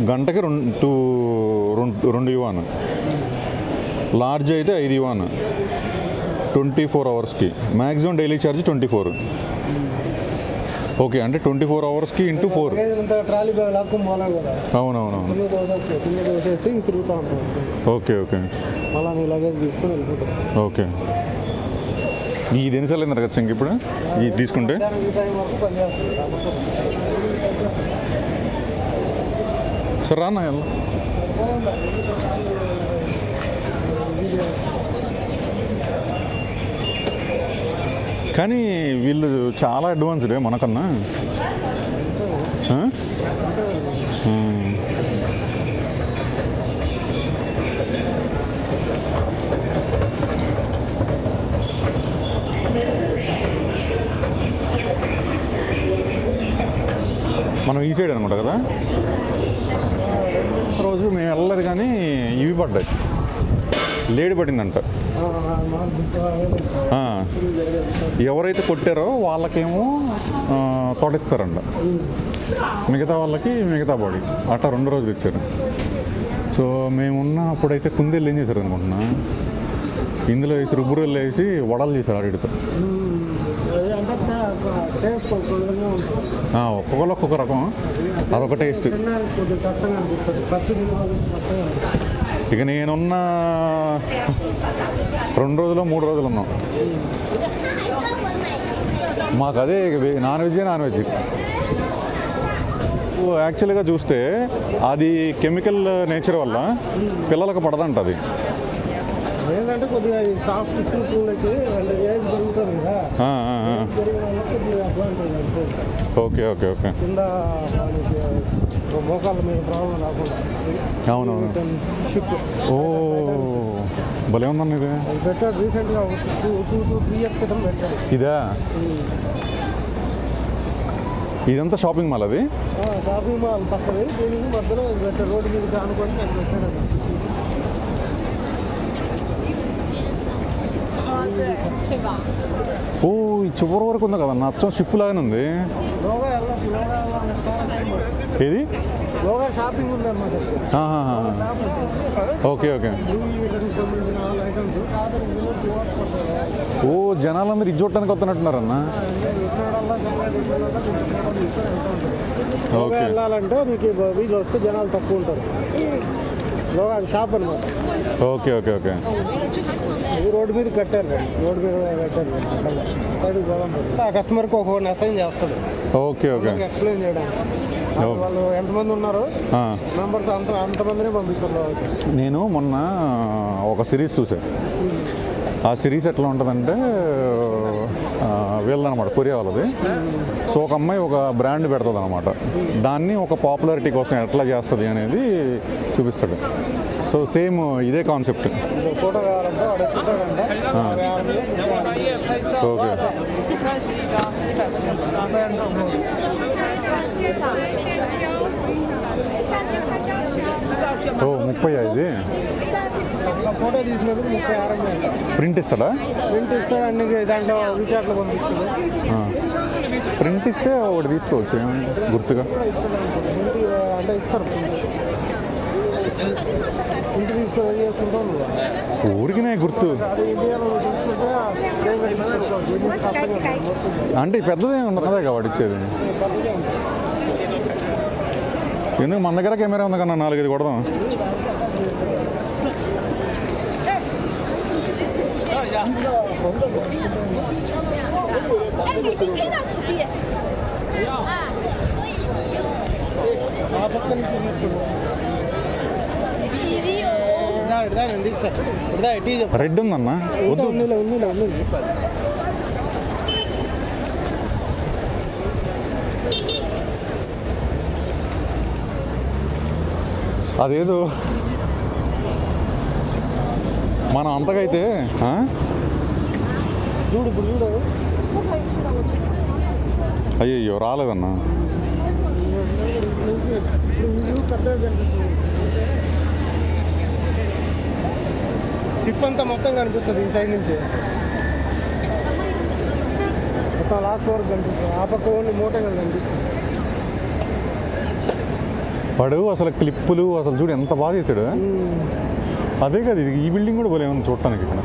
గంటకి 2 yuan, large అయితే 5 yuan 24 అవర్స్కి. Maximum daily charge 24. ఓకే, అంటే 24 అవర్స్కి ఇంటూ 4. ట్రాలీ బ్యాగ్ లాక్కుని పోలా కదా. అవునవును. కింద దోసేసి తిరుగుతూ ఉంటాం. Okay okay. అలా నీ లగేజ్ తీసుకొని వెళ్ళిపోతాం. ఓకే. ఇది ఎన్నిసార్లు అయింది కదా ఇంక ఇప్పుడు ఇది తీసుకుంటే? ఈ టైం వరకు పనిచేస్తుంది. సరే రానా. కానీ వీళ్ళు చాలా అడ్వాన్స్డే మనకన్నా. మనం ఈ సైడ్ అనమాట కదా. రోజు మేము వెళ్ళలేదు కానీ ఇవి పడ్డాయి, లేడీ పడిందంట. ఎవరైతే కొట్టారో వాళ్ళకేమో తొడిస్తారంట, మిగతా వాళ్ళకి మిగతా బాడీ అట్లా 2 రోజులు ఇచ్చారు. సో మేమున్న అప్పుడైతే కుందేళ్ళు ఏం చేశారు అనుకుంటున్నా, ఇందులో వేసి రుబ్బురోళ్ళు వేసి వడలు చేశారు అడిగితే. ఒక్కొక్కరు ఒక్కొక్క రకం, అదొక టేస్ట్. ఇక నేనున్న 2 రోజులు 3 రోజులు ఉన్నాం. మాకు అదే నాన్ వెజ్. యాక్చువల్గా చూస్తే అది కెమికల్ నేచర్ వల్ల పిల్లలకు పడదంట. అది ఏంటంటే కొద్దిగా సాఫ్ట్ ఫుడ్లకి ఏజ్ పెరుగుతుంది కదా. Okay okay okay. కింద మోకాళ్ళ మీద ప్రాబ్లం రాకుండా. అవునవును. ఓ భలే ఉందన్న ఇది. పెట్టాడు రీసెంట్గా 2-3 ఇయర్స్ క్రితం పెట్టాడు. ఇదా? ఇదంతా షాపింగ్ మాల్. అది షాపింగ్ మాల్ పక్కది, దీనికి మధ్యలో పెట్టాడు. రోడ్డు మీద అనుకోని అది పెట్టాడు. ఓ ఈ చివరి వరకు ఉంది కదా, అచ్చం షిప్ లాగానే ఉంది. ఏది షాపింగ్ ఉంది అన్నమాట. Okay okay. ఓ జనాలందరూ ఇది చూడటానికి వస్తున్నట్టున్నారన్న. ఓకే. వెళ్ళాలంటే మీకు వీళ్ళు వస్తే జనాలు తక్కువ ఉంటారు. షాప్ అనమాట. Okay okay okay. ఇది రోడ్డు మీద కట్టారు. సైడ్కి పోదాం. ఆ కస్టమర్కి ఒక్కొక్కరిని అసైన్ చేస్తాడు. Okay okay. ఎక్స్ప్లెయిన్ చేయడానికి వాళ్ళు ఎంతమంది ఉన్నారు మెంబర్స్ అంతమందినే పంపిస్తారు. నేను మొన్న ఒక సిరీస్ చూసాను. ఆ సిరీస్ ఎట్లా ఉంటుందంటే వీళ్ళదనమాట, కొరియా వాళ్ళది. సో ఒక అమ్మాయి ఒక బ్రాండ్ పెడుతుంది అనమాట, దాన్ని ఒక పాపులారిటీ కోసం ఎట్లా చేస్తుంది అనేది చూపిస్తాడు. సో సేమ్ ఇదే కాన్సెప్ట్. ఫోటో కావాలంటే ఓకే. ఓ 30 ఇది. ఫోటో తీసినందుకు 36. ప్రింట్ ఇస్తాడా? ప్రింట్ ఇస్తాడు. అన్ని దాంట్లో విచాట్లు పంపిస్తుంది. ప్రింట్ ఇస్తే ఒకటి తీసుకోవచ్చు గుర్తుగా. అంటే ఇస్తారు. ఇంటి తీసుకొని చేసుకుంటాం. ఊరికినే గుర్తు అంటే పెద్దదే ఉన్నదే కాబట్టి ఇచ్చేది. ఎందుకు మన దగ్గర కెమెరా ఉంది కన్నా 4-5 కొడదాం. రెడ్ ఉందన్నా వద్దు. అదేదో మనం అంతకైతే చూడు చూడు. అయ్యయ్యో రాలేదన్నా. షిప్ అంతా మొత్తం కనిపిస్తుంది ఈ సైడ్ నుంచి. మొత్తం లాస్ట్ వరకు కనిపిస్తుంది. ఆ పక్క ఓన్లీ మోటంగా కనిపిస్తుంది. వాడు అసలు క్లిప్పులు అసలు చూడు ఎంత బాగా చేశాడు. అదే కదా ఇది, ఈ బిల్డింగ్ కూడా భలే ఉంది చూడటానికి ఇక్కడ.